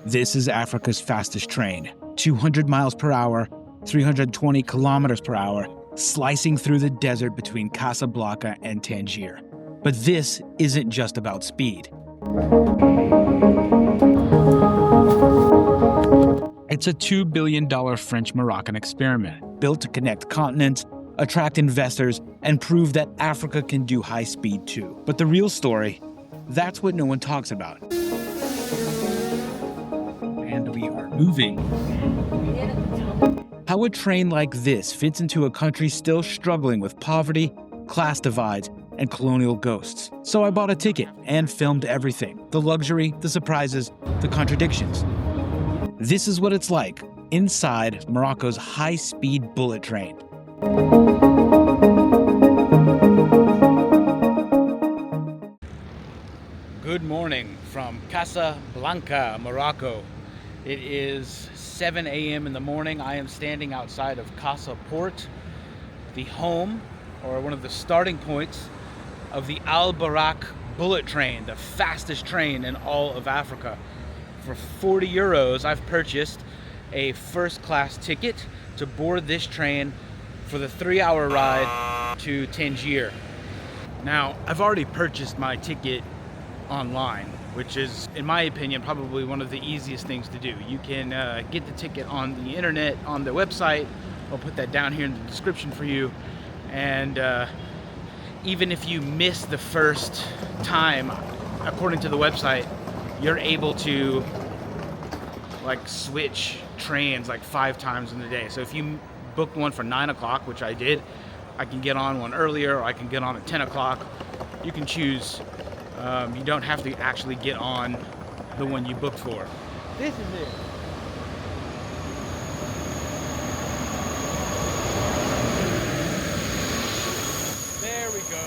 This is Africa's fastest train, 200 miles per hour, 320 kilometers per hour, slicing through the desert between Casablanca and Tangier. But this isn't just about speed. It's a $2 billion French-Moroccan experiment built to connect continents, attract investors, and prove that Africa can do high speed too. But the real story, that's what no one talks about. And we are moving. How a train like this fits into a country still struggling with poverty, class divides, and colonial ghosts. So I bought a ticket and filmed everything. The luxury, the surprises, the contradictions. This is what it's like inside Morocco's high-speed bullet train. Good morning from Casablanca, Morocco. It is 7 a.m. in the morning. I am standing outside of Casa Port, the home, or one of the starting points of the Boraq bullet train, the fastest train in all of Africa. For 40 euros, I've purchased a first-class ticket to board this train for the 3-hour ride to Tangier. Now, I've already purchased my ticket online, which is, in my opinion, probably one of the easiest things to do. You can get the ticket on the internet, on their website. I'll put that down here in the description for you. And even if you miss the first time, according to the website, you're able to switch trains 5 times in the day. So if you booked one for 9 o'clock, which I did, I can get on one earlier, or I can get on at 10 o'clock. You can choose. You don't have to actually get on the one you booked for. This is it. There we go.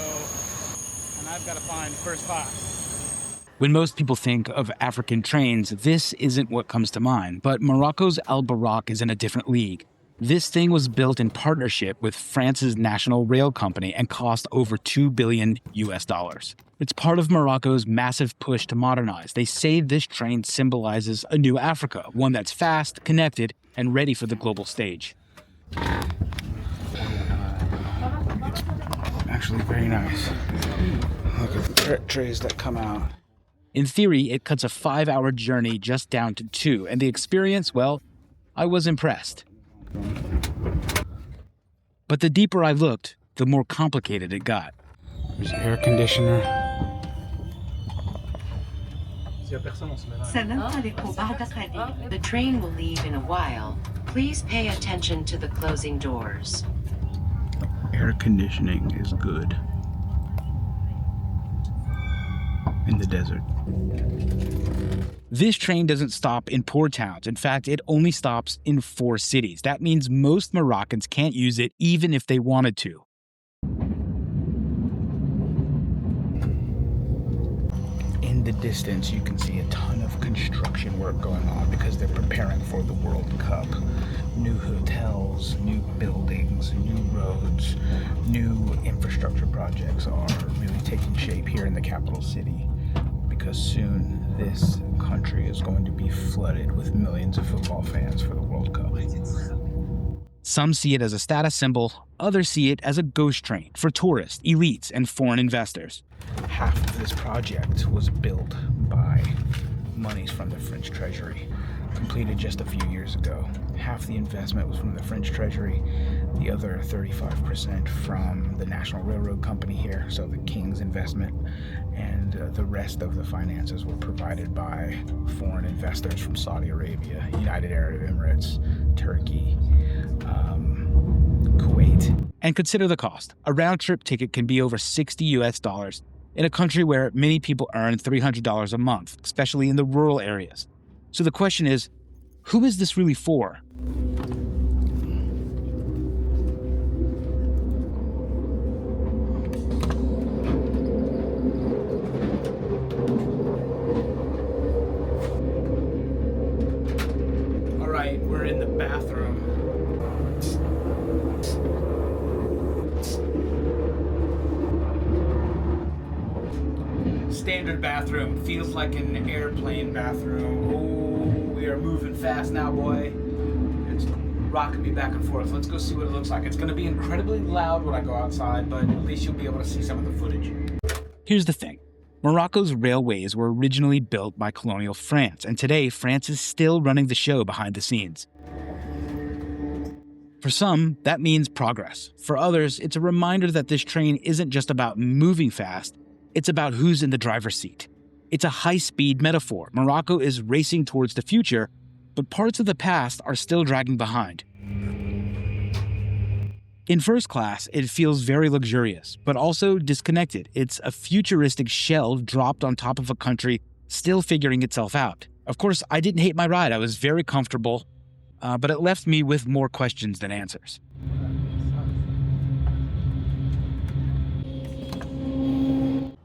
And I've got to find first class. When most people think of African trains, this isn't what comes to mind. But Morocco's Boraq is in a different league. This thing was built in partnership with France's national rail company and cost over $2 billion. It's part of Morocco's massive push to modernize. They say this train symbolizes a new Africa, one that's fast, connected, and ready for the global stage. It's actually very nice. Look at the trays that come out. In theory, it cuts a 5-hour journey just down to 2, and the experience, well, I was impressed. But the deeper I looked, the more complicated it got. There's air conditioner. The train will leave in a while. Please pay attention to the closing doors. Air conditioning is good. In the desert. This train doesn't stop in poor towns. In fact, it only stops in 4 cities. That means most Moroccans can't use it even if they wanted to. In the distance, you can see a ton of construction work going on because they're preparing for the World Cup. New hotels, new buildings, new roads, new infrastructure projects are really taking shape here in the capital city, because soon this country is going to be flooded with millions of football fans for the World Cup. Some see it as a status symbol, others see it as a ghost train for tourists, elites, and foreign investors. Half of this project was built by monies from the French Treasury, completed just a few years ago. Half the investment was from the French Treasury, the other 35% from the National Railroad Company here, so the King's investment, and the rest of the finances were provided by foreign investors from Saudi Arabia, United Arab Emirates, Turkey, Kuwait. And consider the cost. A round-trip ticket can be over $60 in a country where many people earn $300 a month, especially in the rural areas. So the question is, who is this really for? All right, we're in the bathroom. Standard bathroom, feels like an airplane bathroom. Oh moving fast now, boy. It's rocking me back and forth. Let's go see what it looks like. It's going to be incredibly loud when I go outside, but at least you'll be able to see some of the footage. Here's the thing. Morocco's railways were originally built by colonial France, and today France is still running the show behind the scenes. For some, that means progress. For others, it's a reminder that this train isn't just about moving fast, it's about who's in the driver's seat. It's a high-speed metaphor. Morocco is racing towards the future, but parts of the past are still dragging behind. In first class, it feels very luxurious, but also disconnected. It's a futuristic shell dropped on top of a country still figuring itself out. Of course, I didn't hate my ride. I was very comfortable, but it left me with more questions than answers.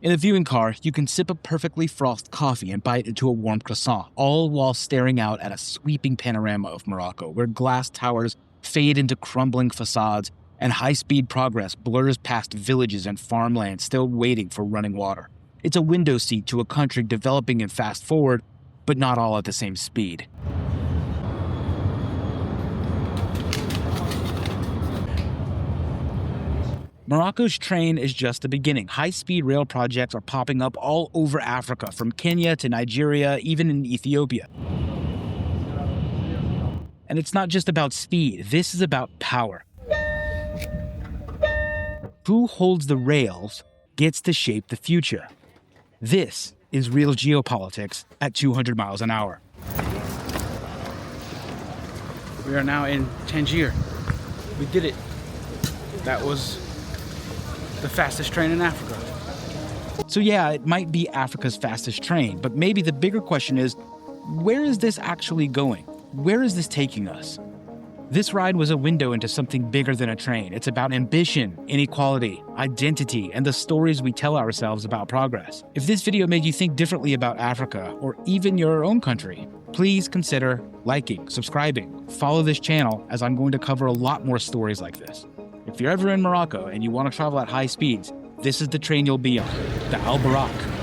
In the viewing car, you can sip a perfectly frothed coffee and bite into a warm croissant, all while staring out at a sweeping panorama of Morocco, where glass towers fade into crumbling facades and high-speed progress blurs past villages and farmland still waiting for running water. It's a window seat to a country developing in fast forward, but not all at the same speed. Morocco's train is just the beginning. High-speed rail projects are popping up all over Africa, from Kenya to Nigeria, even in Ethiopia. And it's not just about speed. This is about power. Who holds the rails gets to shape the future. This is real geopolitics at 200 miles an hour. We are now in Tangier. We did it. That was the fastest train in Africa. So yeah, it might be Africa's fastest train, but maybe the bigger question is, where is this actually going? Where is this taking us? This ride was a window into something bigger than a train. It's about ambition, inequality, identity, and the stories we tell ourselves about progress. If this video made you think differently about Africa, or even your own country, please consider liking, subscribing, follow this channel, as I'm going to cover a lot more stories like this. If you're ever in Morocco and you want to travel at high speeds, this is the train you'll be on, the Boraq.